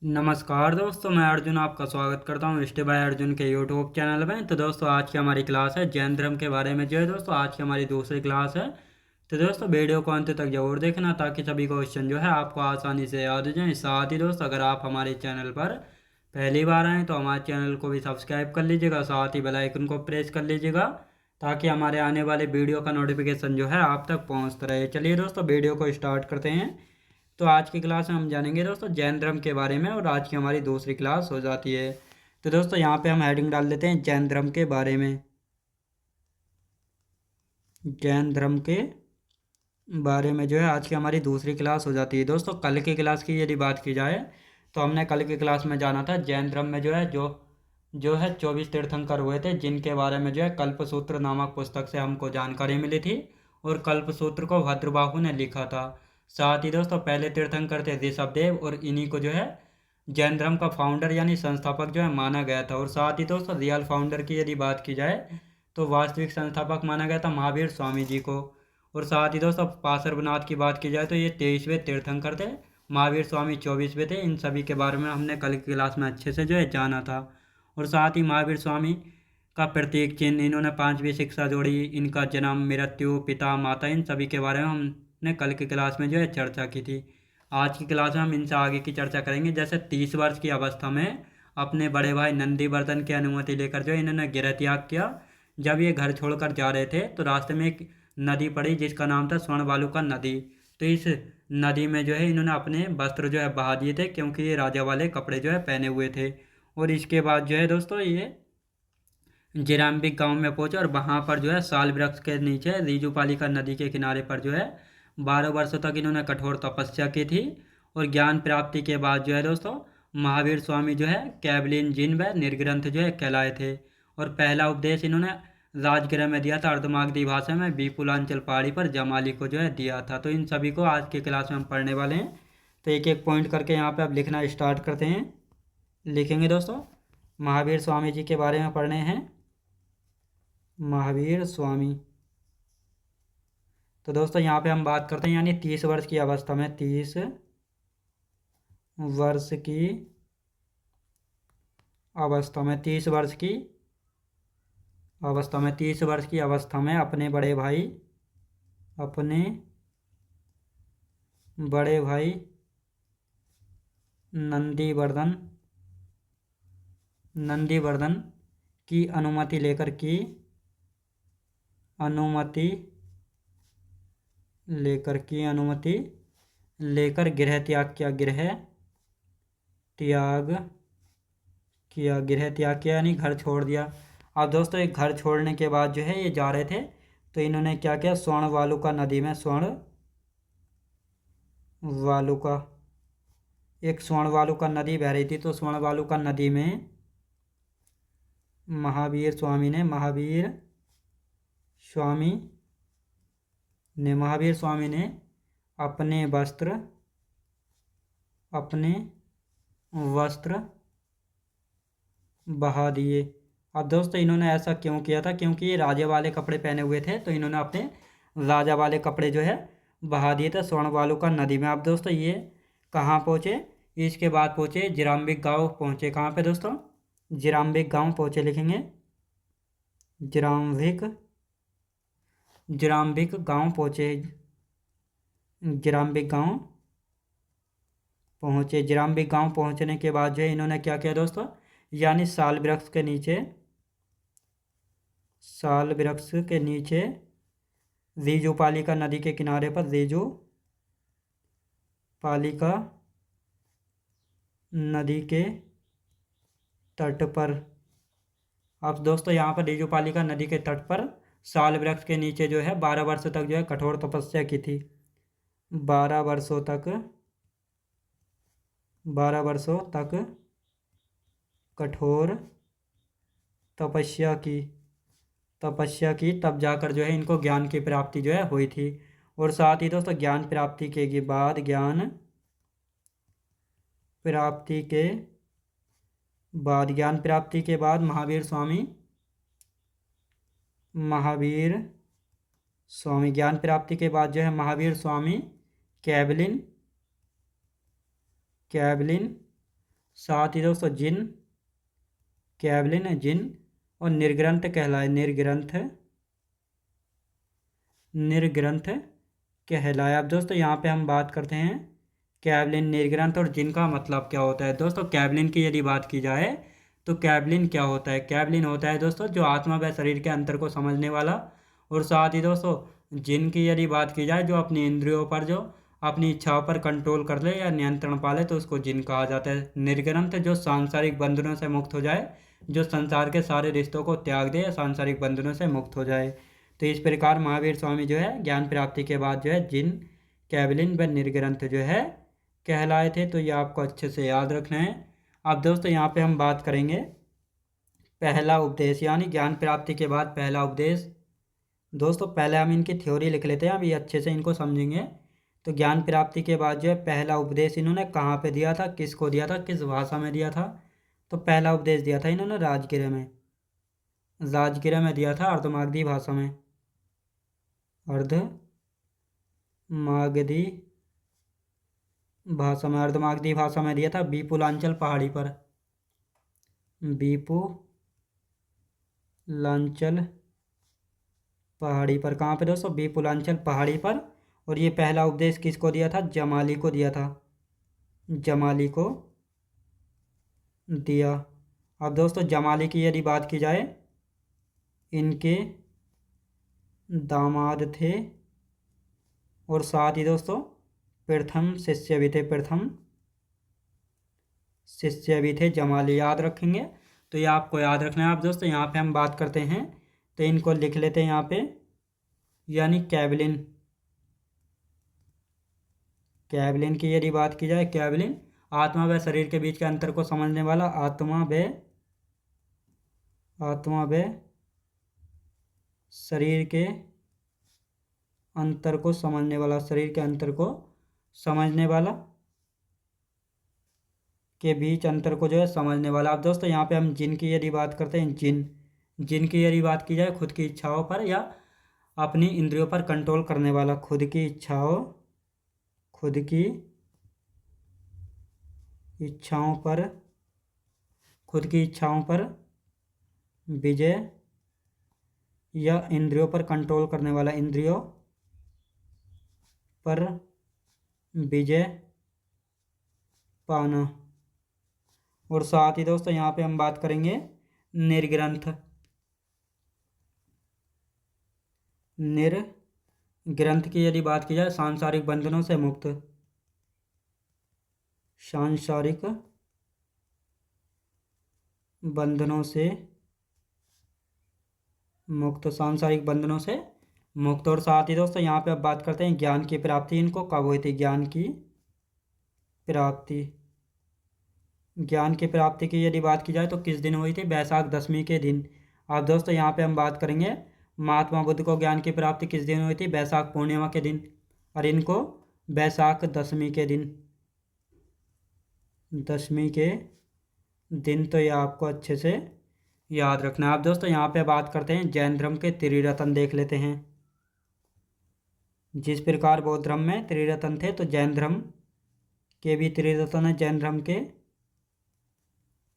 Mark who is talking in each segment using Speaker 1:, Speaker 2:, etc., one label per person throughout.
Speaker 1: नमस्कार दोस्तों, मैं अर्जुन आपका स्वागत करता हूँ स्टे बाय अर्जुन के यूट्यूब चैनल में। तो दोस्तों आज की हमारी क्लास है जैन धर्म के बारे में। जो है दोस्तों आज की हमारी दूसरी क्लास है। तो दोस्तों वीडियो को अंत तक जरूर देखना ताकि सभी क्वेश्चन जो है आपको आसानी से याद हो जाए। साथ ही दोस्तों अगर आप हमारे चैनल पर पहली बार आएँ तो हमारे चैनल को भी सब्सक्राइब कर लीजिएगा, साथ ही बेल आइकन को प्रेस कर लीजिएगा ताकि हमारे आने वाले वीडियो का नोटिफिकेशन जो है आप तक पहुँचता रहे। चलिए दोस्तों वीडियो को स्टार्ट करते हैं। तो आज की क्लास में हम जानेंगे दोस्तों जैन धर्म के बारे में और आज की हमारी दूसरी क्लास हो जाती है। तो दोस्तों यहाँ पे हम हेडिंग डाल देते हैं जैन धर्म के बारे में। जैन धर्म के बारे में जो है आज की हमारी दूसरी क्लास हो जाती है। दोस्तों कल की क्लास की यदि बात की जाए तो हमने कल की क्लास में जाना था जैन धर्म में जो है जो है 24 तीर्थंकर हुए थे, जिनके बारे में जो है कल्पसूत्र नामक पुस्तक से हमको जानकारी मिली थी और कल्पसूत्र को भद्रबाहु ने लिखा था। साथ ही दोस्तों पहले तीर्थंकर थे ऋषभदेव और इन्हीं को जो है जैन धर्म का फाउंडर यानी संस्थापक जो है माना गया था। और साथ ही दोस्तों रियल फाउंडर की यदि बात की जाए तो वास्तविक संस्थापक माना गया था महावीर स्वामी जी को। और साथ ही दोस्तों पार्श्वनाथ की बात की जाए तो ये 23वें तीर्थंकर थे, महावीर स्वामी 24वें थे। इन सभी के बारे में हमने कल की क्लास में अच्छे से जो है जाना था। और साथ ही महावीर स्वामी का प्रतीक चिन्ह, इन्होंने पांचवी शिक्षा जोड़ी, इनका जन्म, मृत्यु, पिता माता, इन सभी के बारे में हमने कल की क्लास में जो है चर्चा की थी। आज की क्लास में हम इनसे आगे की चर्चा करेंगे। जैसे 30 वर्ष की अवस्था में अपने बड़े भाई नंदीवर्धन की अनुमति लेकर जो इन्होंने गृह त्याग किया। जब ये घर छोड़कर जा रहे थे तो रास्ते में एक नदी पड़ी जिसका नाम था स्वर्ण वालुका नदी। तो इस नदी में जो है इन्होंने अपने वस्त्र जो है बहा दिए थे क्योंकि ये राजा वाले कपड़े जो है पहने हुए थे। और इसके बाद जो है दोस्तों ये जिराम्बिक गांव में पहुंचे और वहां पर जो है साल वृक्ष के नीचे रीजुपालिका नदी के किनारे पर जो है 12 वर्षों तक इन्होंने कठोर तपस्या की थी। और ज्ञान प्राप्ति के बाद जो है दोस्तों महावीर स्वामी जो है कैवलिन जिन व निर्ग्रंथ जो है कहलाए थे। और पहला उपदेश इन्होंने राजगृह में दिया था अर्धमागधी भाषा में विपुलांचल पहाड़ी पर जमाली को जो है दिया था। तो इन सभी को आज की क्लास में हम पढ़ने वाले हैं। तो एक एक पॉइंट करके यहाँ पे अब लिखना स्टार्ट करते हैं। लिखेंगे दोस्तों महावीर स्वामी जी के बारे में पढ़ने हैं। महावीर स्वामी। तो दोस्तों यहाँ पे हम बात करते हैं यानी 30 वर्ष की अवस्था में 30 वर्ष की अवस्था में 30 वर्ष की अवस्था में 30 वर्ष की अवस्था में अपने बड़े भाई नंदीवर्धन नंदीवर्धन की अनुमति लेकर गृह त्याग किया। गृह त्याग किया यानी घर छोड़ दिया। अब दोस्तों एक घर छोड़ने के बाद जो है ये जा रहे थे तो इन्होंने क्या किया, स्वर्ण वालुका नदी में एक स्वर्ण वालुका नदी बह रही थी। तो स्वर्ण वालुका नदी में महावीर स्वामी ने अपने वस्त्र बहा दिए। अब दोस्तों इन्होंने ऐसा क्यों किया था, क्योंकि ये राजा वाले कपड़े पहने हुए थे तो इन्होंने अपने राजा वाले कपड़े जो है बहा दिए थे स्वर्ण वालुका नदी में। अब दोस्तों ये कहाँ पहुँचे, इसके बाद पहुँचे जिराम्बिक गांव पहुँचे। कहाँ पे दोस्तों, जिराम्बिक गांव पहुँचे। लिखेंगे जिराम्बिक गांव पहुँचे। जिराम्बिक गांव पहुँचने के बाद जो है इन्होंने क्या किया दोस्तों, यानी साल वृक्ष के नीचे रीजुपालिका नदी के किनारे पर रीजुपालिका नदी के तट पर। अब दोस्तों यहाँ पर रीजुपालिका नदी के तट पर साल वृक्ष के नीचे जो है 12 वर्षों तक जो है कठोर तपस्या की थी। 12 वर्षों तक कठोर तपस्या की तब जाकर जो है इनको ज्ञान की प्राप्ति जो है हुई थी। और साथ ही दोस्तों ज्ञान प्राप्ति के बाद महावीर स्वामी ज्ञान प्राप्ति के बाद जो है महावीर स्वामी कैवलिन साथ ही दोस्तों जिन कैवलिन जिन और निर्ग्रंथ कहलाए, निर्ग्रंथ कहलाए। अब दोस्तों यहाँ पे हम बात करते हैं कैवलिन, निर्ग्रंथ और जिन का मतलब क्या होता है। दोस्तों कैवलिन की यदि बात की जाए तो कैवलिन क्या होता है। कैवलिन होता है दोस्तों जो आत्मा व शरीर के अंतर को समझने वाला। और साथ ही दोस्तों जिन की यदि बात की जाए जो अपनी इंद्रियों पर जो अपनी इच्छाओं पर कंट्रोल कर ले या नियंत्रण पाले तो उसको जिन कहा जाता है। निर्ग्रंथ जो सांसारिक बंधनों से मुक्त हो जाए, जो संसार के सारे रिश्तों को त्याग दे या सांसारिक बंधनों से मुक्त हो जाए। तो इस प्रकार महावीर स्वामी जो है ज्ञान प्राप्ति के बाद जो है जिन कैवलिन व निर्ग्रंथ जो है कहलाए थे। तो ये आपको अच्छे से याद रखना है। अब दोस्तों यहाँ पे हम बात करेंगे पहला उपदेश, यानी ज्ञान प्राप्ति के बाद पहला उपदेश। दोस्तों पहले हम इनकी थ्योरी लिख लेते हैं, अभी अच्छे से इनको समझेंगे। तो ज्ञान प्राप्ति के बाद जो है पहला उपदेश इन्होंने कहाँ पे दिया था, किसको दिया था, किस भाषा में दिया था। तो पहला उपदेश दिया था इन्होंने राजगृह में, राजगृह में दिया था अर्धमागधी भाषा में, अर्धमागधी भाषा में, अर्धमागधी भाषा में दिया था विपुलांचल पहाड़ी पर, विपुलांचल पहाड़ी पर। कहाँ पे दोस्तों, विपुलांचल पहाड़ी पर। और ये पहला उपदेश किसको दिया था, जमाली को दिया था, जमाली को दिया। अब दोस्तों जमाली की यदि बात की जाए, इनके दामाद थे और साथ ही दोस्तों प्रथम शिष्य भी थे, प्रथम शिष्य भी थे जमाली, याद रखेंगे। तो ये आपको याद रखना है। आप दोस्तों यहाँ पे हम बात करते हैं तो इनको लिख लेते हैं यहाँ पे, यानी कैवलिन, कैवलिन की यदि बात की जाए, कैवलिन आत्मा व शरीर के बीच के अंतर को समझने वाला, आत्मा व शरीर के अंतर को समझने वाला, शरीर के अंतर को समझने वाला, के बीच अंतर को जो है समझने वाला। अब दोस्तों यहाँ पे हम जिन की यदि बात करते हैं, जिन की यदि बात की जाए खुद की इच्छाओं पर या अपनी इंद्रियों पर कंट्रोल करने वाला, खुद की इच्छाओं पर, खुद की इच्छाओं पर विजय या इंद्रियों पर कंट्रोल करने वाला, इंद्रियों पर विजय पाना। और साथ ही दोस्तों यहाँ पे हम बात करेंगे निर्ग्रंथ, निर्ग्रंथ की यदि बात की जाए सांसारिक बंधनों से मुक्त, सांसारिक बंधनों से मुक्त, सांसारिक बंधनों से मुक्त। और साथ ही दोस्तों यहाँ पे अब बात करते हैं ज्ञान की प्राप्ति इनको कब हुई थी, ज्ञान की प्राप्ति, ज्ञान की प्राप्ति की यदि बात की जाए तो किस दिन हुई थी, बैसाख दशमी के दिन। अब दोस्तों यहाँ पे हम बात करेंगे महात्मा बुद्ध को ज्ञान की प्राप्ति किस दिन हुई थी, बैसाख पूर्णिमा के दिन, और इनको बैसाख दशमी के दिन, दशमी के दिन। तो ये आपको अच्छे से याद रखना है। आप दोस्तों यहाँ पे बात करते हैं जैन धर्म के त्रिरत्न देख लेते हैं। जिस प्रकार बौद्ध धर्म में त्रिरत्न थे तो जैन धर्म के भी त्रिरत्न है। जैन धर्म के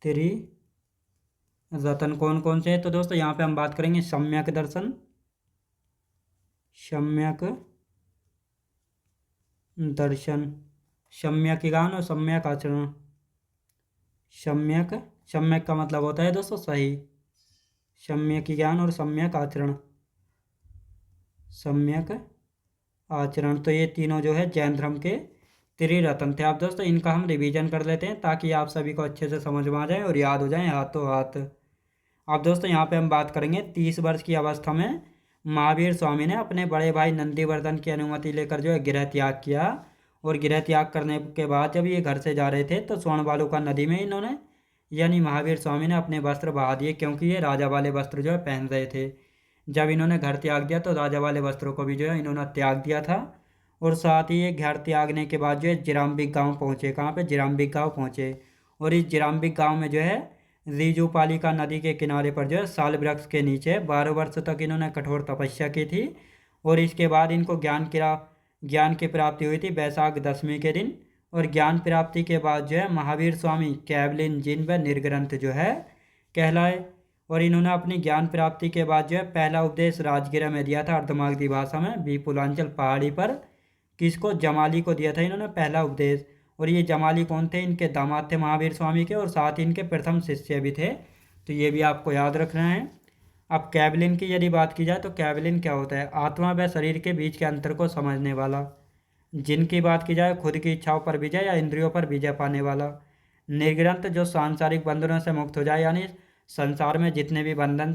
Speaker 1: त्रिरत्न कौन कौन से हैं, तो दोस्तों यहाँ पे हम बात करेंगे सम्यक दर्शन, सम्यक दर्शन, सम्यक ज्ञान और सम्यक आचरण। सम्यक, सम्यक का मतलब होता है दोस्तों सही, सम्यक ज्ञान और सम्यक आचरण, सम्यक आचरण। तो ये तीनों जो है जैन धर्म के त्रिरत्न थे। आप दोस्तों इनका हम रिवीजन कर लेते हैं ताकि आप सभी को अच्छे से समझ में आ जाए और याद हो जाए हाथों हाथ। अब दोस्तों यहाँ पे हम बात करेंगे 30 वर्ष की अवस्था में महावीर स्वामी ने अपने बड़े भाई नंदीवर्धन की अनुमति लेकर जो है गृह त्याग किया। और गृह त्याग करने के बाद जब ये घर से जा रहे थे तो स्वर्णबालुका नदी में इन्होंने, यानी महावीर स्वामी ने अपने वस्त्र बहा दिए, क्योंकि ये राजा वाले वस्त्र जो है पहन रहे थे। जब इन्होंने घर त्याग दिया तो राजा वाले वस्त्रों को भी जो है इन्होंने त्याग दिया था। और साथ ही ये घर त्यागने के बाद जो है जिराम्बिक गांव पहुँचे। कहाँ पे, जिराम्बिक गांव पहुँचे। और इस जिराम्बिक गांव में जो है रीजूपालिका नदी के किनारे पर जो है साल वृक्ष के नीचे 12 वर्ष तक इन्होंने कठोर तपस्या की थी। और इसके बाद इनको ज्ञान की प्राप्ति हुई थी बैसाख दशमी के दिन। और ज्ञान प्राप्ति के बाद जो है महावीर स्वामी कैवलिन जिन व निर्ग्रंथ जो है कहलाए। और इन्होंने अपनी ज्ञान प्राप्ति के बाद जो है पहला उपदेश राजगिरा में दिया था अर्धमागधी भाषा में विपुलांचल पहाड़ी पर। किसको? जमाली को दिया था इन्होंने पहला उपदेश। और ये जमाली कौन थे? इनके दामाद थे महावीर स्वामी के, और साथ ही इनके प्रथम शिष्य भी थे। तो ये भी आपको याद रखना है। अब कैवलिन की यदि बात की जाए तो कैवलिन क्या होता है? आत्मा व शरीर के बीच के अंतर को समझने वाला। जिनकी बात की जाए खुद की इच्छाओं पर विजय या इंद्रियों पर विजय पाने वाला। निर्ग्रंथ जो सांसारिक बंधनों से मुक्त हो जाए, यानी संसार में जितने भी बंधन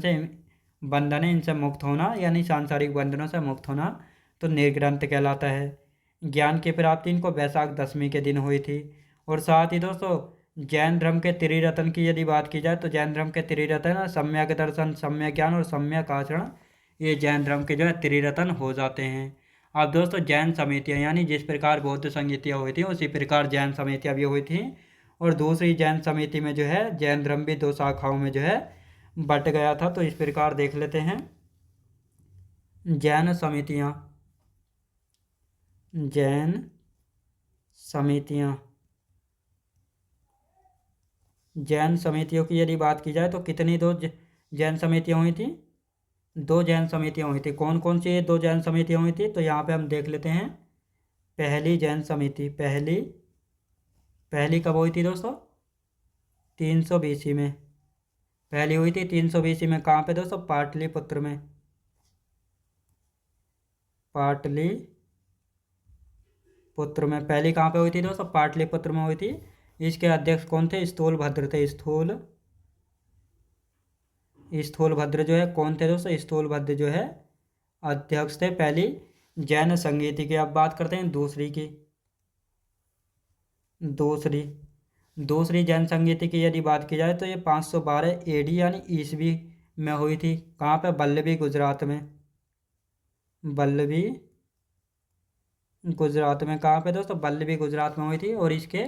Speaker 1: है इनसे मुक्त होना, यानी सांसारिक बंधनों से मुक्त होना, तो निर्ग्रंथ कहलाता है। ज्ञान की प्राप्ति इनको वैशाख दशमी के दिन हुई थी। और साथ ही दोस्तों जैन धर्म के त्रिरत्न की यदि बात की जाए तो जैन धर्म के त्रिरत्न सम्यक दर्शन, सम्यक ज्ञान और सम्यक आचरण, ये जैन धर्म के जो है त्रिरत्न हो जाते हैं। अब दोस्तों जैन समितियाँ, यानी जिस प्रकार बौद्ध संगीतियाँ हुई थी उसी प्रकार जैन समितियाँ भी हुई थी। और दूसरी जैन समिति में जो है जैन धर्म भी 2 शाखाओं में जो है बट गया था। तो इस प्रकार देख लेते हैं जैन समितियाँ। जैन समितियाँ, जैन समितियों की यदि बात की जाए तो कितनी जैन समितियाँ हुई थी? 2 जैन समितियाँ हुई थी। कौन कौन सी ये 2 जैन समितियाँ हुई थी? तो यहाँ पे हम देख लेते हैं। पहली जैन समिति, पहली कब हुई थी दोस्तों? 300 BC में पहली हुई थी। 300 BC में कहाँ पे दोस्तों? पाटलिपुत्र में। पाटलिपुत्र में पहली कहाँ पे हुई थी दोस्तों? पाटलिपुत्र में हुई थी। इसके अध्यक्ष कौन थे? स्थूलभद्र थे। स्थूलभद्र जो है कौन थे दोस्तों? स्थूलभद्र जो है अध्यक्ष थे पहली जैन संगीति की। अब बात करते हैं दूसरी की। दूसरी जैन संगीति की यदि बात की जाए तो ये 512 AD यानी ईसवी में हुई थी। कहाँ पे? बल्लभी गुजरात में। कहाँ पे दोस्तों? बल्लभी गुजरात में हुई थी। और इसके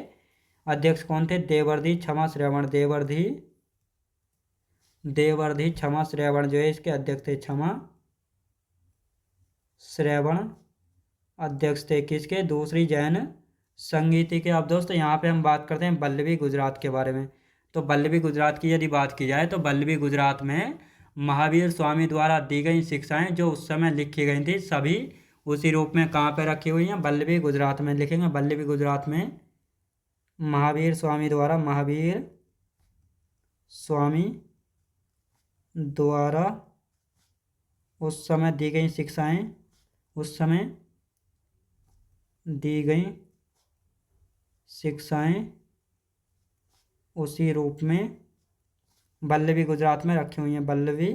Speaker 1: अध्यक्ष कौन थे? देवर्धि क्षमा श्रवण। देवर्धि क्षमा श्रवण जो है इसके अध्यक्ष थे। क्षमा श्रवण अध्यक्ष थे किसके? दूसरी जैन संगीति के। अब दोस्तों यहाँ पे हम बात करते हैं बल्लभी गुजरात के बारे में। तो बल्लभी गुजरात की यदि बात की जाए तो बल्लभी गुजरात में महावीर स्वामी द्वारा दी गई शिक्षाएं जो उस समय लिखी गई थी सभी उसी रूप में कहाँ पे रखी हुई हैं? बल्लभी गुजरात में लिखेंगे। बल्लभी गुजरात में महावीर स्वामी द्वारा उस समय दी गई शिक्षाएं उसी रूप में बल्लभी गुजरात में रखी हुई हैं। बल्लभी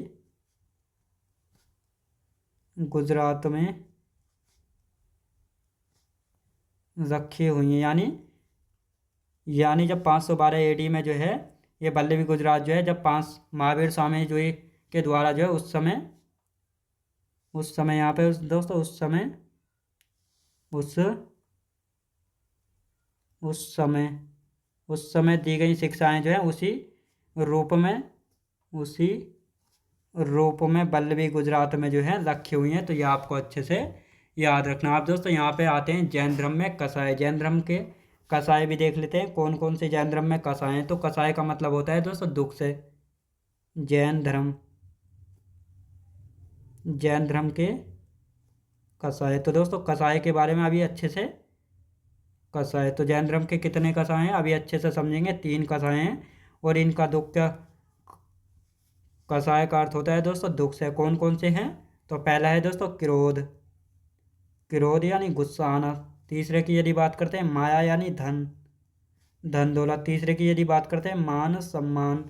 Speaker 1: गुजरात में रखी हुई हैं, यानी जब 512 AD में जो है ये बल्लभी गुजरात जो है जब महावीर स्वामी जो के द्वारा जो है उस समय यहाँ पे दोस्तों उस समय दी गई शिक्षाएं जो है उसी रूप में बल्लभी गुजरात में जो है रखी हुई हैं। तो ये आपको अच्छे से याद रखना। आप दोस्तों यहाँ पे आते हैं जैन धर्म में कसाय। जैन धर्म के कसाय भी देख लेते हैं कौन कौन से जैन धर्म में कसाय हैं। तो कसाय का मतलब होता है दोस्तों दुख से। जैन धर्म के कसाय। तो दोस्तों कसाय के बारे में अभी अच्छे से कसाय, तो जैन धर्म के कितने कसाय हैं अभी अच्छे से समझेंगे। 3 कसाय हैं और इनका दुख क्या? कसाय का अर्थ होता है दोस्तों दुख से। कौन कौन से हैं? तो पहला है दोस्तों क्रोध यानी गुस्सा आना। तीसरे की यदि बात करते हैं माया यानी धन दौलत। तीसरे की यदि बात करते हैं मान सम्मान।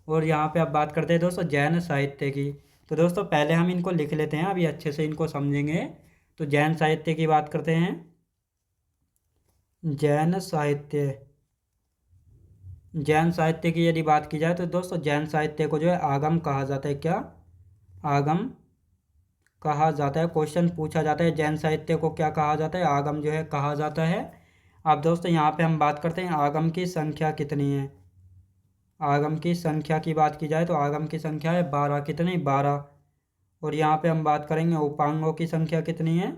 Speaker 1: और यहाँ पे अब बात करते हैं दोस्तों जैन साहित्य की। तो दोस्तों पहले हम इनको लिख लेते हैं, अभी अच्छे से इनको समझेंगे। तो जैन साहित्य की बात करते हैं। जैन साहित्य की यदि बात की जाए तो दोस्तों जैन साहित्य को जो है आगम कहा जाता है। क्या? आगम कहा जाता है। क्वेश्चन पूछा जाता है जैन साहित्य को क्या कहा जाता है? आगम जो है कहा जाता है। अब दोस्तों यहाँ पे हम बात करते हैं आगम की संख्या कितनी है। आगम की संख्या की बात की जाए तो आगम की संख्या है 12। कितनी? 12। और यहाँ पे हम बात करेंगे उपांगों की संख्या कितनी है।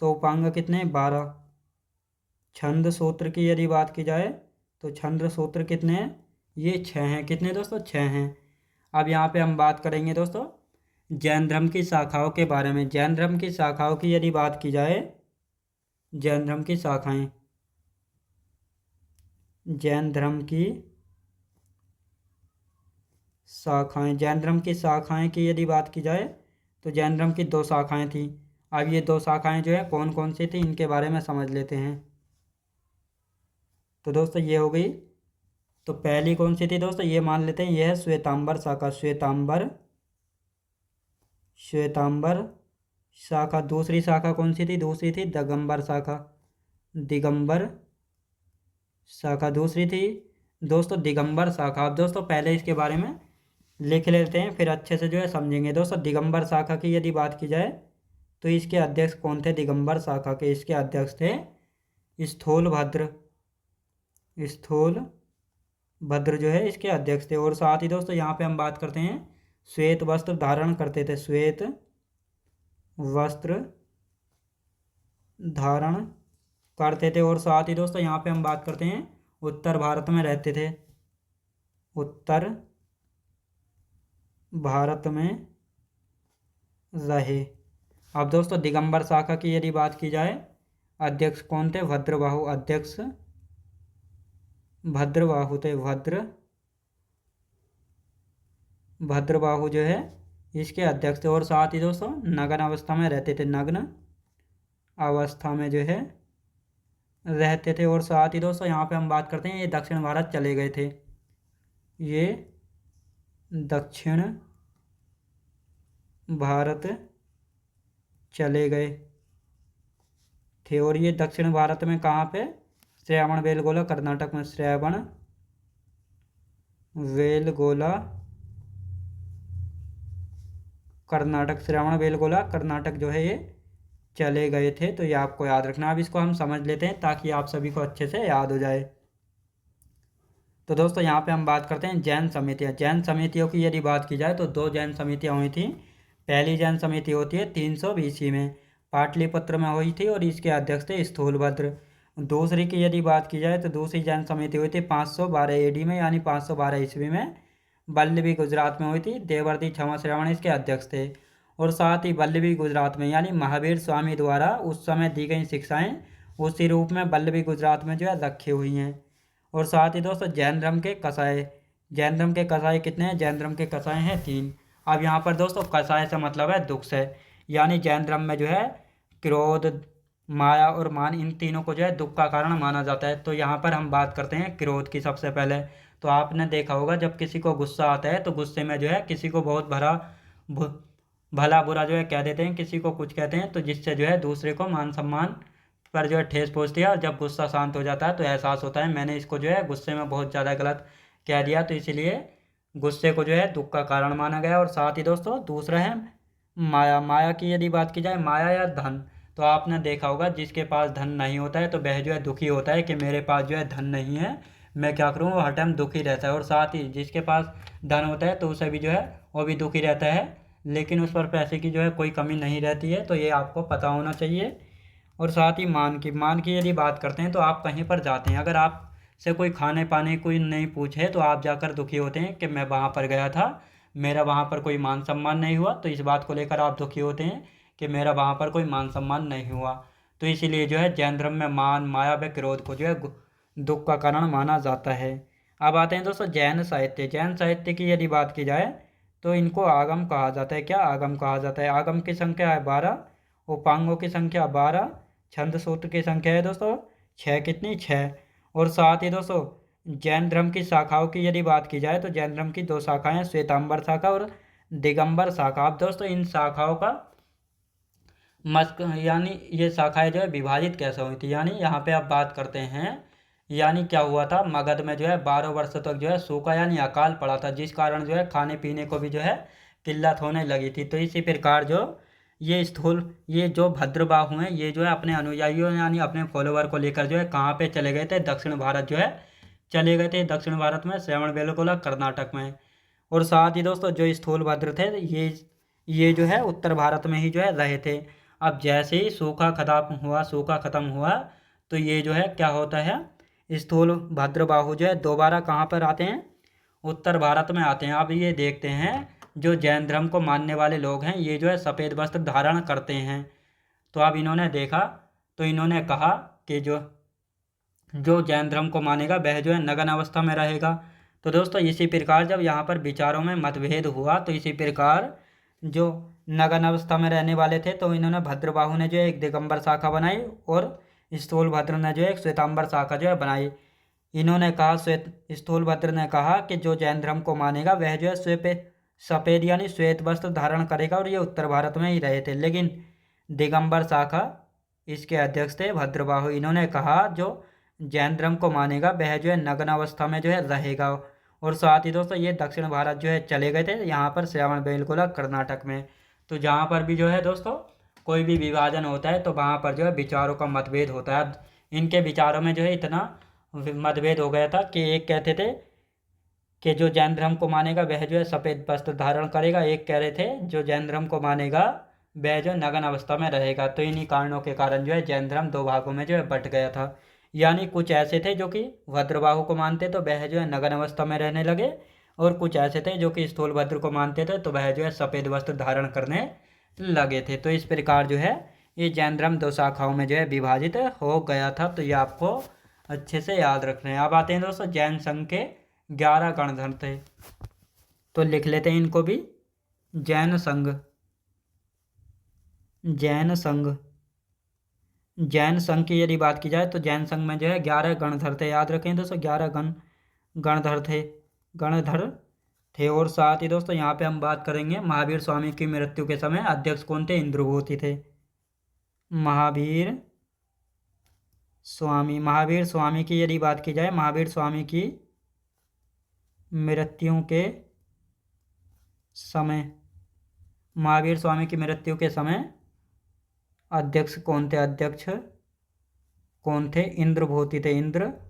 Speaker 1: तो उपांग कितने? 12। छंद सूत्र की यदि बात की जाए तो छंद सूत्र कितने हैं? ये 6 हैं। कितने दोस्तों? 6 हैं। अब यहाँ पे हम बात करेंगे दोस्तों जैन धर्म की शाखाओं के बारे में। जैन धर्म की शाखाओं की यदि बात की जाए, जैन धर्म की शाखाएं, जैन धर्म की शाखाएं, जैन धर्म की शाखाएं की यदि बात की जाए तो जैन धर्म की 2 शाखाएं थी। अब ये 2 शाखाएं जो है कौन कौन सी थी इनके बारे में समझ लेते हैं। तो दोस्तों ये हो गई। तो पहली कौन सी थी दोस्तों? ये मान लेते हैं ये है श्वेतांबर शाखा। श्वेतांबर, श्वेतांबर शाखा। दूसरी शाखा कौन सी थी? दूसरी थी दिगंबर शाखा। दिगंबर शाखा दूसरी थी दोस्तों दिगंबर शाखा। अब दोस्तों पहले इसके बारे में लिख लेते हैं, फिर अच्छे से जो है समझेंगे। दोस्तों दिगंबर शाखा की यदि बात की जाए तो इसके अध्यक्ष कौन थे? दिगंबर शाखा के इसके अध्यक्ष थे स्थूलभद्र। स्थूलभद्र जो है इसके अध्यक्ष थे। और साथ ही दोस्तों यहाँ पे हम बात करते हैं श्वेत वस्त्र धारण करते थे। श्वेत वस्त्र धारण करते थे। और साथ ही दोस्तों यहाँ पे हम बात करते हैं उत्तर भारत में रहते थे। उत्तर भारत में रहे। अब दोस्तों दिगंबर शाखा की यदि बात की जाए, अध्यक्ष कौन थे? भद्रबाहु। अध्यक्ष भद्रबाहु थे। भद्रबाहु जो है इसके अध्यक्ष थे। और साथ ही दोस्तों नग्न अवस्था में रहते थे। नग्न अवस्था में जो है रहते थे। और साथ ही दोस्तों यहाँ पे हम बात करते हैं ये दक्षिण भारत चले गए थे। ये दक्षिण भारत चले गए थे। और ये दक्षिण भारत में कहाँ पे? श्रवण बेलगोला कर्नाटक में। श्रवण बेलगोला कर्नाटक। श्रवण बेलगोला कर्नाटक जो है ये चले गए थे। तो ये आपको याद रखना। अब इसको हम समझ लेते हैं ताकि आप सभी को अच्छे से याद हो जाए। तो दोस्तों यहाँ पे हम बात करते हैं जैन समितियाँ। जैन समितियों की यदि बात की जाए तो 2 जैन समितियाँ हुई थी। पहली जैन समिति होती है 300 BC में, पाटलिपुत्र में हुई थी और इसके अध्यक्ष थे स्थूलभद्र। दूसरी की यदि बात की जाए तो दूसरी जैन समिति हुई थी 512 AD में, यानी 512 ईस्वी में, वल्लभी गुजरात में हुई थी। देवर्षि क्षमा श्रवण इसके अध्यक्ष थे। और साथ ही वल्लभी गुजरात में यानी महावीर स्वामी द्वारा उस समय दी गई शिक्षाएं उसी रूप में वल्लभी गुजरात में जो है रखी हुई हैं। और साथ ही दोस्तों जैन धर्म के कसाय। जैन धर्म के कसाय कितने हैं? जैन धर्म के कसाय हैं 3। अब यहाँ पर दोस्तों कसाय से मतलब है दुख से, यानी जैन धर्म में जो है क्रोध, माया और मान, इन तीनों को जो है दुख का कारण माना जाता है। तो यहाँ पर हम बात करते हैं क्रोध की सबसे पहले। तो आपने देखा होगा जब किसी को गुस्सा आता है तो गुस्से में जो है किसी को बहुत भला बुरा जो है कह देते हैं, किसी को कुछ कहते हैं, तो जिससे जो है दूसरे को मान सम्मान पर जो है ठेस पहुँचती है। और जब गुस्सा शांत हो जाता है तो एहसास होता है मैंने इसको जो है गुस्से में बहुत ज़्यादा गलत कह दिया, तो इसीलिए गुस्से को जो है दुख का कारण माना गया। और साथ ही दोस्तों दूसरा है माया। माया की यदि बात की जाए, माया या धन, तो आपने देखा होगा जिसके पास धन नहीं होता है तो वह जो है दुखी होता है कि मेरे पास जो है धन नहीं है, मैं क्या करूँ, वो हर टाइम दुखी रहता है। और साथ ही जिसके पास धन होता है तो उसे भी जो है वो भी दुखी रहता है, लेकिन उस पर पैसे की जो है कोई कमी नहीं रहती है। तो ये आपको पता होना चाहिए। और साथ ही मान की यदि बात करते हैं तो आप कहीं पर जाते हैं, अगर आप से कोई खाने पाने कोई नहीं पूछे तो आप जाकर दुखी होते हैं कि मैं वहाँ पर गया था, मेरा वहाँ पर कोई मान सम्मान नहीं हुआ, तो इस बात को लेकर आप दुखी होते हैं कि मेरा वहाँ पर कोई मान सम्मान नहीं हुआ। तो इसीलिए जो है जैन धर्म में मान, माया व क्रोध को जो है दुख का कारण माना जाता है। अब आते हैं दोस्तों जैन साहित्य। जैन साहित्य की यदि बात की जाए तो इनको आगम कहा जाता है। क्या आगम कहा जाता है? आगम की संख्या है 12, उपांगों की संख्या 12, छंद सूत्र की संख्या है दोस्तों 6। कितनी? 6। और साथ ही दोस्तों जैन धर्म की शाखाओं की यदि बात की जाए तो जैन धर्म की 2 शाखाएं, श्वेतांबर शाखा और दिगंबर शाखा। अब दोस्तों इन शाखाओं का मस्क यानी ये शाखाएं जो है विभाजित कैसे हुई थी, यानी यहाँ पे आप बात करते हैं, यानी क्या हुआ था, मगध में जो है 12 वर्ष तक जो है सूखा यानी अकाल पड़ा था, जिस कारण जो है खाने पीने को भी जो है किल्लत होने लगी थी। तो इसी प्रकार जो ये जो भद्रबाहु हैं ये जो है अपने अनुयायियों यानी अपने फॉलोवर को लेकर जो है कहाँ पे चले गए थे? दक्षिण भारत जो है चले गए थे। दक्षिण भारत में श्रवणबेलगोला कर्नाटक में। और साथ ही दोस्तों जो स्थूलभद्र थे ये जो है उत्तर भारत में ही जो है रहे थे। अब जैसे ही सूखा खत्म हुआ तो ये जो है क्या होता है, स्थूल भद्रबाहु जो है दोबारा कहाँ पर आते हैं, उत्तर भारत में आते हैं। अब ये देखते हैं जो जैन धर्म को मानने वाले लोग हैं ये जो है सफ़ेद वस्त्र धारण करते हैं। तो अब इन्होंने देखा तो इन्होंने कहा कि जो जैन धर्म को मानेगा वह जो है नग्न अवस्था में रहेगा। तो दोस्तों इसी प्रकार जब यहाँ पर विचारों में मतभेद हुआ तो इसी प्रकार जो नग्न अवस्था में रहने वाले थे तो इन्होंने भद्रबाहु ने जो है एक दिगंबर शाखा बनाई और स्थूलभद्र ने जो है एक श्वेतांबर शाखा जो है बनाई। इन्होंने कहा स्थूलभद्र ने कहा कि जो जैन धर्म को मानेगा वह जो है सफ़ेद यानी श्वेत वस्त्र धारण करेगा और ये उत्तर भारत में ही रहे थे। लेकिन दिगंबर शाखा इसके अध्यक्ष थे भद्रबाहु, इन्होंने कहा जो जैन धर्म को मानेगा वह जो है नग्न अवस्था में जो है रहेगा। और साथ ही दोस्तों ये दक्षिण भारत जो है चले गए थे, यहाँ पर श्रवण बेलगोला कर्नाटक में। तो जहाँ पर भी जो है दोस्तों कोई भी विभाजन होता है तो वहाँ पर जो है विचारों का मतभेद होता है। अब इनके विचारों में जो है इतना मतभेद हो गया था कि एक कहते थे कि जो जैन धर्म को मानेगा वह जो है सफ़ेद वस्त्र धारण करेगा, एक कह रहे थे जो जैन धर्म को मानेगा वह जो नग्न अवस्था में रहेगा। तो इन्हीं कारणों के कारण जो है जैन धर्म दो भागों में जो है बंट गया था। यानी कुछ ऐसे थे जो कि भद्रबाहु को मानते तो वह जो है नग्न अवस्था में रहने लगे, और कुछ ऐसे थे जो कि स्थूलभद्र को मानते थे तो वह जो है सफ़ेद वस्त्र धारण करने लगे थे। तो इस प्रकार जो है ये जैन धर्म दो शाखाओं में जो है विभाजित हो गया था। तो ये आपको अच्छे से याद रखना है। अब आते हैं दोस्तों जैन संघ के 11 गणधर थे, तो लिख लेते हैं इनको भी। जैन संघ, जैन संघ, जैन संघ की यदि बात की जाए तो जैन संघ में जो है 11 गणधर थे। याद रखें दोस्तों 11 गणधर थे, गणधर थे। और साथ ही दोस्तों यहाँ पे हम बात करेंगे महावीर स्वामी की मृत्यु के समय अध्यक्ष कौन थे, इंद्रभूति थे। महावीर स्वामी की यदि बात की जाए, महावीर स्वामी की मृत्यु के समय, महावीर स्वामी की मृत्यु के समय अध्यक्ष कौन थे, अध्यक्ष कौन थे, इंद्रभूति थे, इंद्रभूति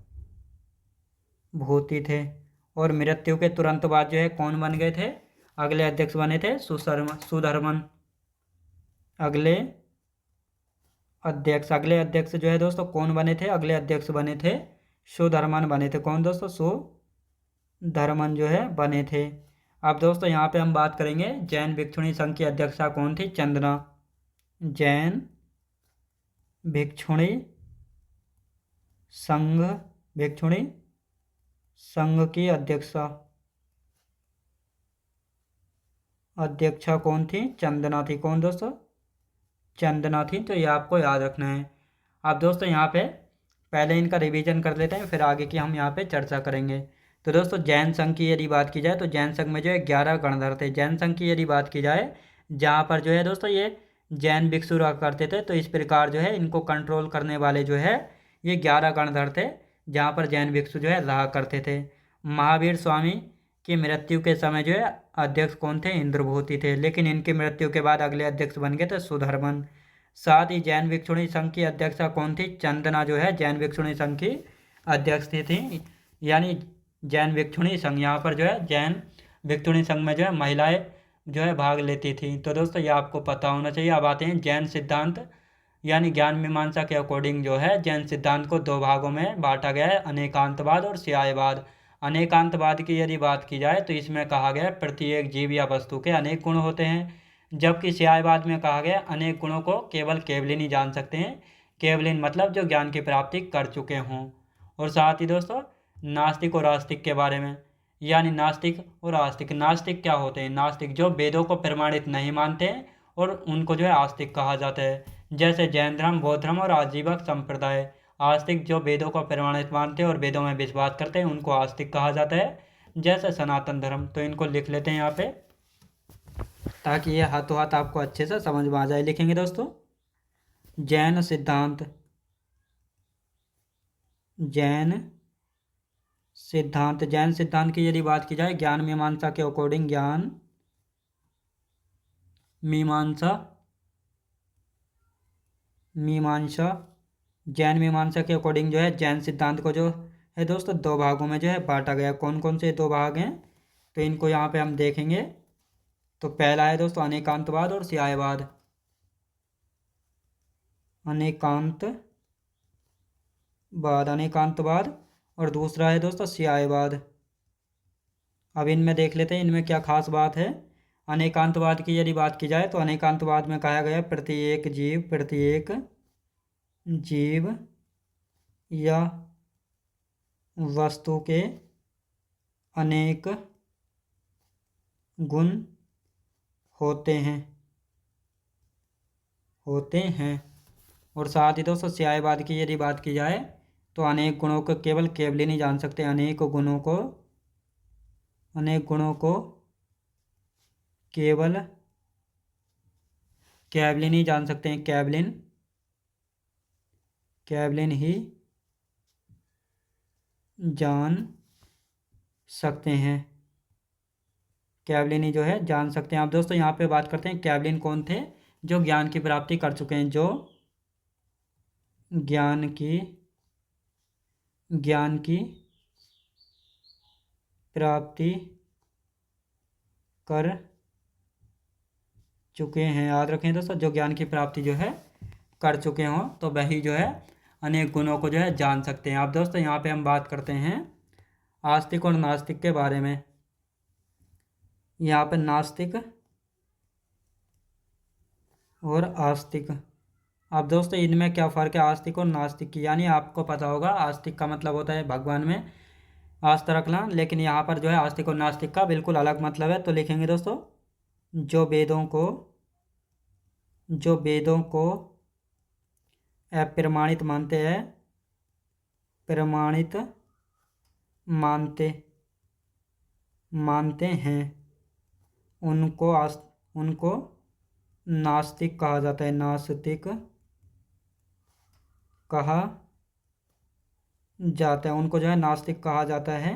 Speaker 1: थे। और मृत्यु के तुरंत बाद जो है कौन बन गए थे, अगले अध्यक्ष बने थे सुधर्मन। अगले अध्यक्ष जो है दोस्तों कौन बने थे, अगले अध्यक्ष बने थे सुधर्मन बने थे। कौन दोस्तों, सुधर्मन जो है बने थे। अब दोस्तों यहाँ पे हम बात करेंगे जैन भिक्षुणी संघ की अध्यक्षा कौन थी, चंदना। जैन भिक्षुणी संघ, भिक्षुणी संघ की अध्यक्षा कौन थी, चंदना थी। कौन दोस्तों, चंदना थी। तो ये आपको याद रखना है। अब दोस्तों यहाँ पे पहले इनका रिवीजन कर लेते हैं, फिर आगे की हम यहाँ पे चर्चा करेंगे। तो दोस्तों जैन संघ की यदि बात की जाए तो जैन संघ में जो है 11 गणधर थे। जैन संघ की यदि बात की जाए जहाँ पर जो है दोस्तों ये जैन भिक्षु रहा करते थे, तो इस प्रकार जो है इनको कंट्रोल करने वाले जो है ये 11 गणधर थे, जहाँ पर जैन भिक्षु जो है रहा करते थे। महावीर स्वामी की मृत्यु के समय जो है अध्यक्ष कौन थे, इंद्रभूति थे। लेकिन इनकी मृत्यु के बाद अगले अध्यक्ष बन गए थे सुधर्मन। साथ ही जैन भिक्षुणी संघ की अध्यक्षा कौन थी, चंदना जो है जैन भिक्षुणी संघ की अध्यक्ष थी। यानी जैन भिक्षुणी संघ, यहाँ पर जो है जैन भिक्षुणी संघ में जो है महिलाएं जो है भाग लेती थी। तो दोस्तों ये आपको पता होना चाहिए। अब आते हैं जैन सिद्धांत यानी ज्ञान मीमांसा के अकॉर्डिंग जो है जैन सिद्धांत को दो भागों में बांटा गया है, अनेकांतवाद और स्यायवाद। अनेकांतवाद की यदि बात की जाए तो इसमें कहा गया है प्रत्येक जीव या वस्तु के अनेक गुण होते हैं, जबकि स्यायवाद में कहा गया अनेक गुणों को केवल केवलिन ही जान सकते हैं। केवलिन मतलब जो ज्ञान की प्राप्ति कर चुके हों। और साथ ही दोस्तों नास्तिक और आस्तिक के बारे में, यानी नास्तिक और आस्तिक। नास्तिक क्या होते हैं, नास्तिक जो वेदों को प्रमाणित नहीं मानते हैं और उनको जो है आस्तिक कहा जाता है, जैसे जैन धर्म, बौद्ध धर्म और आजीवक संप्रदाय। आस्तिक जो वेदों को प्रमाणित मानते हैं और वेदों में विश्वास करते हैं उनको आस्तिक कहा जाता है, जैसे सनातन धर्म। तो इनको लिख लेते हैं यहाँ पे ताकि ये हाथों हाथ आपको अच्छे से समझ में आ जाए। लिखेंगे दोस्तों जैन सिद्धांत, जैन सिद्धांत। जैन सिद्धांत की यदि बात की जाए ज्ञान मीमांसा के अकॉर्डिंग, ज्ञान मीमांसा जैन मीमांसा के अकॉर्डिंग जो है जैन सिद्धांत को जो है दोस्तों दो भागों में जो है बांटा गया। कौन कौन से दो भाग हैं तो इनको यहाँ पे हम देखेंगे। तो पहला है दोस्तों अनेकांतवाद और स्यायवाद। अनेकांतवाद बाद अनेकांतवाद, और दूसरा है दोस्तों स्यायवाद। अब इनमें देख लेते हैं इनमें क्या खास बात है। अनेकांतवाद की यदि बात की जाए तो अनेकांतवाद में कहा गया है प्रत्येक जीव या वस्तु के अनेक गुण होते हैं। और साथ ही दोस्तों स्यायवाद की यदि बात की जाए तो अनेक गुणों को केवल ही नहीं जान सकते, अनेक गुणों को केवल ही नहीं जान सकते हैं, केवलिन ही जान सकते हैं, केवलिन ही जो है जान सकते हैं। अब दोस्तों यहाँ पे बात करते हैं केवलिन कौन थे, जो ज्ञान की प्राप्ति कर चुके हैं, जो ज्ञान की प्राप्ति कर चुके हैं। याद रखें दोस्तों, जो ज्ञान की प्राप्ति जो है कर चुके हों तो वही जो है अनेक गुणों को जो है जान सकते हैं। अब दोस्तों यहाँ पे हम बात करते हैं आस्तिक और नास्तिक के बारे में। यहाँ पे नास्तिक और आस्तिक। अब दोस्तों इनमें क्या फ़र्क है आस्तिक और नास्तिक की, यानी आपको पता होगा आस्तिक का मतलब होता है भगवान में आस्था रखना, लेकिन यहाँ पर जो है आस्तिक और नास्तिक का बिल्कुल अलग मतलब है। तो लिखेंगे दोस्तों जो वेदों को अप्रमाणित मानते हैं उनको नास्तिक कहा जाता है, उनको जो है नास्तिक कहा जाता है।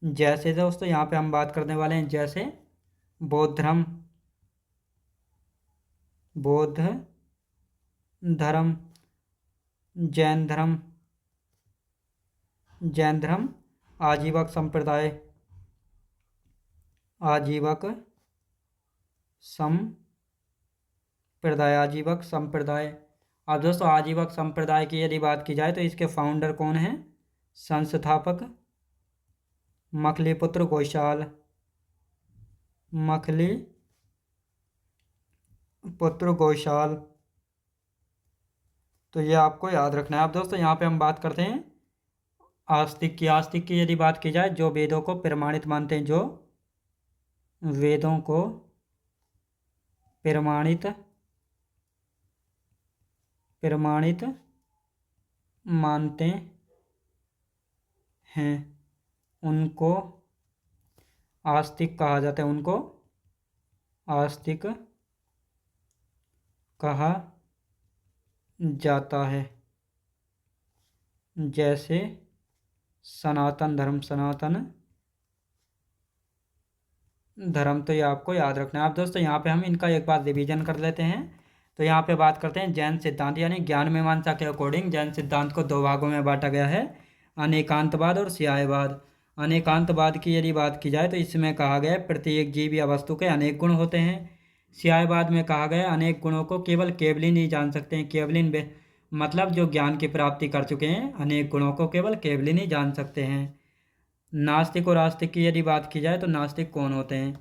Speaker 1: जैसे दोस्तों यहाँ पे हम बात करने वाले हैं जैसे बौद्ध धर्म, जैन धर्म, आजीवक संप्रदाय। अब दोस्तों आजीवक संप्रदाय की यदि बात की जाए तो इसके फाउंडर कौन हैं, संस्थापक मखलीपुत्र घोषाल। तो ये आपको याद रखना है। अब दोस्तों यहाँ पे हम बात करते हैं आस्तिक की यदि बात की जाए जो वेदों को प्रमाणित मानते हैं, जो वेदों को प्रमाणित मानते हैं उनको आस्तिक कहा जाता है, उनको आस्तिक कहा जाता है। जैसे सनातन धर्म, तो ये आपको याद रखना है। अब दोस्तों यहाँ पे हम इनका एक बार रिवीजन कर लेते हैं। तो यहाँ पे बात करते हैं जैन सिद्धांत, यानी ज्ञान मीमांसा के अकॉर्डिंग जैन सिद्धांत को दो भागों में बांटा गया है, अनेकांतवाद और स्यायवाद। अनेकांतवाद की यदि बात की जाए तो इसमें कहा गया है प्रत्येक जीव या वस्तु के अनेक गुण होते हैं। स्यायवाद में कहा गया है अनेक गुणों को केवल ही जान सकते हैं, मतलब जो ज्ञान की प्राप्ति कर चुके हैं अनेक गुणों को केवल ही नहीं जान सकते हैं। नास्तिक और आस्तिक की यदि बात की जाए तो नास्तिक कौन होते हैं,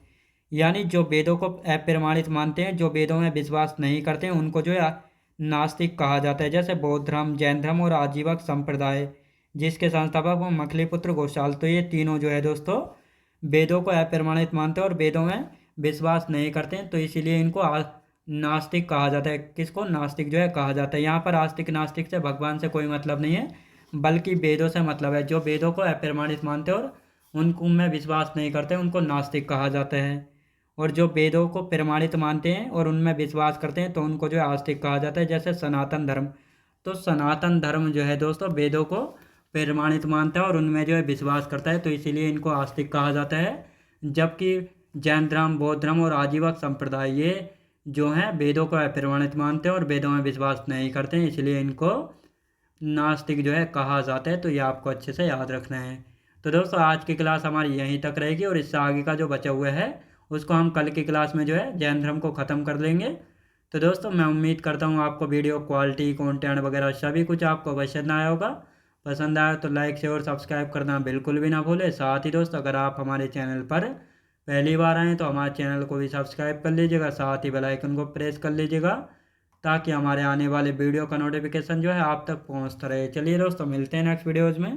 Speaker 1: यानी जो वेदों को अप्रमाणित मानते हैं, जो वेदों में विश्वास नहीं करते हैं, उनको जो है नास्तिक कहा जाता है। जैसे बौद्ध धर्म, जैन धर्म और आजीवक संप्रदाय, जिसके संस्थापक मखलीपुत्र घोषाल। तो ये तीनों जो है दोस्तों वेदों को अप्रमाणित मानते हैं और वेदों में विश्वास नहीं करते हैं, तो इसीलिए इनको नास्तिक कहा जाता है। किसको, नास्तिक जो है कहा जाता है। यहाँ पर आस्तिक नास्तिक से भगवान से कोई मतलब नहीं है, बल्कि वेदों से मतलब है। जो वेदों को अप्रमाणित मानते हैं और उनमें विश्वास नहीं करते उनको नास्तिक कहा जाता है, और जो वेदों को प्रमाणित मानते हैं और उनमें विश्वास करते हैं तो उनको जो है आस्तिक कहा जाता है। जैसे सनातन धर्म, तो सनातन धर्म जो है दोस्तों वेदों को प्रमाणित मानता है और उनमें जो है विश्वास करता है, तो इसीलिए इनको आस्तिक कहा जाता है। जबकि जैन धर्म, बौद्ध धर्म और आजीवक संप्रदाय ये जो हैं वेदों को अप्रमाणित मानते हैं और वेदों में विश्वास नहीं करते हैं, इसलिए इनको नास्तिक जो है कहा जाता है। तो ये आपको अच्छे से याद रखना है। तो दोस्तों आज की क्लास हमारी यहीं तक रहेगी और इससे आगे का जो बचा हुआ है उसको हम कल की क्लास में जो है जैन धर्म को ख़त्म कर लेंगे। तो दोस्तों मैं उम्मीद करता हूँ आपको वीडियो क्वालिटी, कंटेंट वगैरह सभी कुछ आपको पसंद आया होगा। पसंद आया तो लाइक शेयर और सब्सक्राइब करना बिल्कुल भी ना भूलें। साथ ही दोस्त अगर आप हमारे चैनल पर पहली बार आएँ तो हमारे चैनल को भी सब्सक्राइब कर लीजिएगा, साथ ही बेल आइकन को प्रेस कर लीजिएगा ताकि हमारे आने वाले वीडियो का नोटिफिकेशन जो है आप तक पहुंचता रहे। चलिए दोस्तों, मिलते हैं नेक्स्ट वीडियोज़ में।